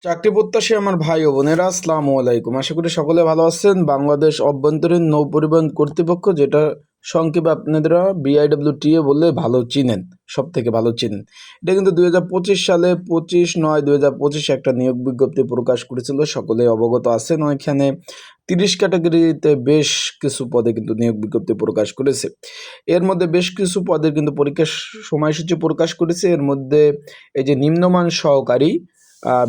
চাকরি প্রত্যাশী আমার ভাই ও বোনেরা, আসসালামু আলাইকুম। আশা করি সকলে ভালো আছেন। বাংলাদেশ অভ্যন্তরীণ নৌ পরিবহন কর্তৃপক্ষ, যেটা সংক্ষেপে আপনারা BIWTA বলে ভালো চিনেন, সব থেকে ভালো চিনেন। এটা কিন্তু 2025 সালে 25/9/2025 একটা নিয়োগ বিজ্ঞপ্তি প্রকাশ করেছিল, সকলে অবগত আছেন। ওইখানে 30 ক্যাটাগরিতে বেশ কিছু পদে কিন্তু নিয়োগ বিজ্ঞপ্তি প্রকাশ করেছে। এর মধ্যে বেশ কিছু পদের কিন্তু পরীক্ষার সময়সূচি প্রকাশ করেছে। এর মধ্যে এই যে নিম্নমান সহকারী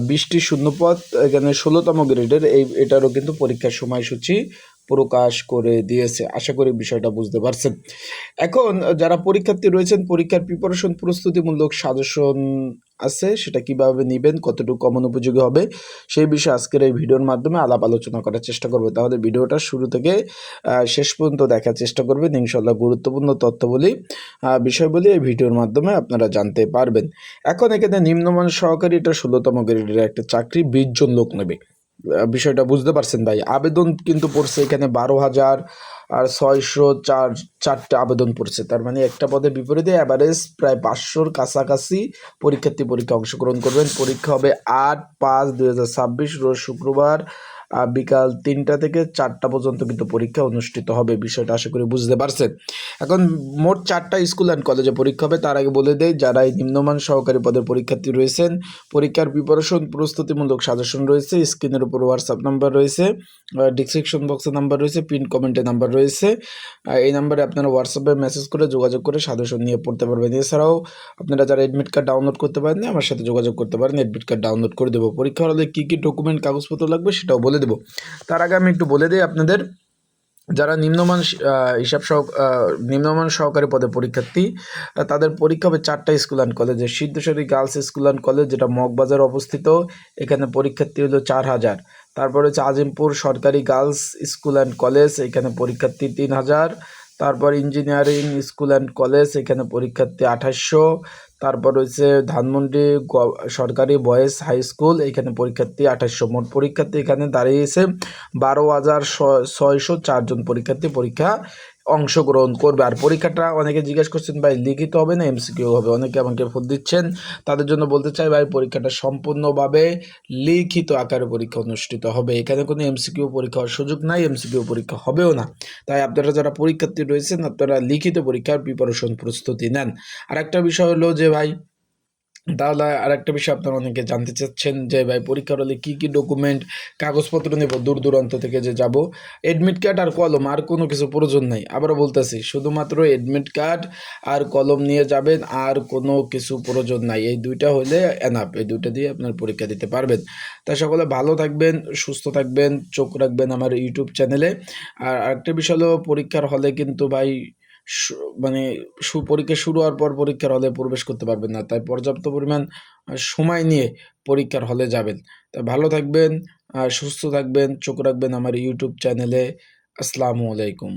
20টি শূন্যপদ, এখানে 16তম গ্রেডের এটারও কিন্তু পরীক্ষার সময়সূচি প্রকাশ করে দিয়েছে। আশা করি বিষয়টা বুঝতে পারছেন। এখন যারা পরীক্ষার্থী রয়েছেন, পরীক্ষার প্রিপারেশন প্রস্তুতিমূলক সাজেশন আছে, সেটা কিভাবে নেবেন, কতটুকু কমন উপযোগী হবে, সেই বিষয়ে আজকের এই ভিডিওর মাধ্যমে আলাপ আলোচনা করার চেষ্টা করবো। তাহলে ভিডিওটা শুরু থেকে শেষ পর্যন্ত দেখার চেষ্টা করবেন। ইনশাল্লাহ গুরুত্বপূর্ণ তথ্যবলী বিষয়বলী এই ভিডিওর মাধ্যমে আপনারা জানতে পারবেন। এখন এখানে নিম্নমান সহকারী, এটা 16তম গ্রেডের একটা চাকরি, 20 জন লোক নেবে। বিষয়টা বুঝতে পারছেন ভাই। আবেদন কিন্তু পড়ছে এখানে 12,604 আবেদন পড়ছে। তার মানে একটা পদের বিপরীতে অ্যাভারেজ প্রায় 500-র কাছাকাছি পরীক্ষা অংশগ্রহণ করবেন। পরীক্ষা হবে 8/5/2026 রোজ শুক্রবার বিকাল 3টা থেকে 4টা পর্যন্ত কিন্তু পরীক্ষা অনুষ্ঠিত হবে। বিষয়টা আশা করি বুঝতে পারছেন। এখন মোট 4টা স্কুল অ্যান্ড কলেজে পরীক্ষা হবে। তার আগে বলে দেয়, যারা এই নিম্নমান সহকারী পদের পরীক্ষার্থী রয়েছেন, পরীক্ষার প্রিপারেশন প্রস্তুতিমূলক সাজেশন রয়েছে। স্ক্রিনের উপর হোয়াটসঅ্যাপ নাম্বার রয়েছে, ডিসক্রিপশন বক্সে নাম্বার রয়েছে, পিন কমেন্টে নাম্বার রয়েছে। এই নাম্বারে আপনারা হোয়াটসঅ্যাপে মেসেজ করে যোগাযোগ করে সাজেশন নিয়ে পড়তে পারবেন। এছাড়াও আপনারা যারা এডমিট কার্ড ডাউনলোড করতে পারেন, আমার সাথে যোগাযোগ করতে পারেন, এডমিট কার্ড ডাউনলোড করে দেবো। পরীক্ষার হলে কী কী ডকুমেন্ট কাগজপত্র লাগবে সেটাও বলে দেবো। তার আগে আমি একটু বলে দিই আপনাদের, যারা নিম্নমান সহকারী পদে পরীক্ষার্থী, তাদের পরীক্ষা হবে 4টা স্কুল অ্যান্ড কলেজে। Siddheshwari girls school and college, যেটা মগবাজার অবস্থিত, এখানে পরীক্ষার্থী হলো 4,000। তারপরে হচ্ছে আজিমপুর সরকারি গার্লস স্কুল অ্যান্ড কলেজ, এখানে পরীক্ষার্থী 3,000। তারপর ইঞ্জিনিয়ারিং স্কুল অ্যান্ড কলেজ, এখানে পরীক্ষার্থী 2,800। তারপর হচ্ছে ধানমন্ডি সরকারি বয়েজ হাই স্কুল, এখানে পরীক্ষার্থী 2,800। মোট পরীক্ষার্থী এখানে দাঁড়িয়েছে 12,604 জন পরীক্ষা অংশগ্রহণ করবে। আর পরীক্ষাটা অনেকে জিজ্ঞেস করছেন, ভাই লিখিত হবে না MCQ হবে? অনেকে আমাকে ফোন দিচ্ছেন, তাদের জন্য বলতে চাই, ভাই পরীক্ষাটা সম্পূর্ণভাবে লিখিত আকারে পরীক্ষা অনুষ্ঠিত হবে। এখানে কোনো MCQ পরীক্ষা হওয়ার সুযোগ নাই, MCQ পরীক্ষা হবেও না। তাই আপনারা যারা পরীক্ষার্থী রয়েছেন, আপনারা লিখিত পরীক্ষার প্রিপারেশন প্রস্তুতি নেন। আর একটা বিষয় হলো যে ভাই, তাহলে আরেকটা বিষয় আপনারা অনেকে জানতে চাচ্ছেন যে ভাই পরীক্ষার হলে কী কী ডকুমেন্ট কাগজপত্র নেব দূর দূরান্ত থেকে যে যাব। এডমিট কার্ড আর কলম, আর কোনো কিছু প্রয়োজন নাই। আবারও বলতেছি, শুধুমাত্র এডমিট কার্ড আর কলম নিয়ে যাবেন, আর কোনো কিছু প্রয়োজন নাই। এই দুইটা হলে এনাফ, এই দুইটা দিয়ে আপনার পরীক্ষা দিতে পারবেন। তাই সকলে ভালো থাকবেন, সুস্থ থাকবেন, চোখ রাখবেন আমার ইউটিউব চ্যানেলে। আর আরেকটা বিষয় হলো, পরীক্ষার হলে কিন্তু ভাই মানে পরীক্ষা শুরু হওয়ার পর পরীক্ষার হলে প্রবেশ করতে পারবেন না। তাই পর্যাপ্ত পরিমাণ সময় নিয়ে পরীক্ষার হলে যাবেন। তাই ভালো থাকবেন, সুস্থ থাকবেন, চোখ রাখবেন আমার ইউটিউব চ্যানেলে। আসসালামু আলাইকুম।